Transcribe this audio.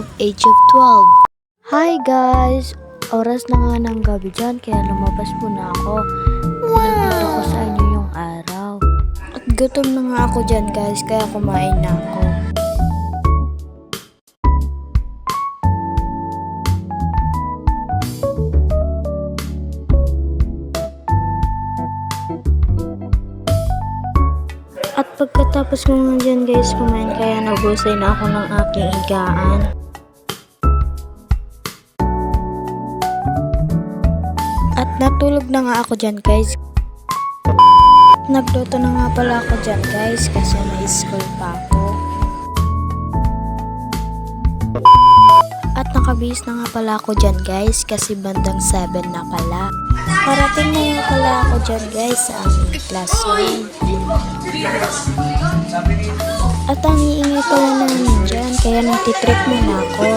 of age of 12. Hi guys! Oras na nga ng gabi dyan kaya lumabas muna ako. Pinakita ko sa inyo yung araw. At gutom na nga ako dyan guys kaya kumain na ako. At pagkatapos ko nga dyan guys kumain kaya nabusay na ako ng aking higaan. At natulog na nga ako dyan guys. Nagluto na nga pala ako dyan guys kasi may school pa ako. At nakabihis na nga pala ako dyan guys kasi bandang 7 na pala. Parating na nga pala ako dyan guys sa aming classroom. At ang iingay pala namin dyan kaya nagtitrip muna ako.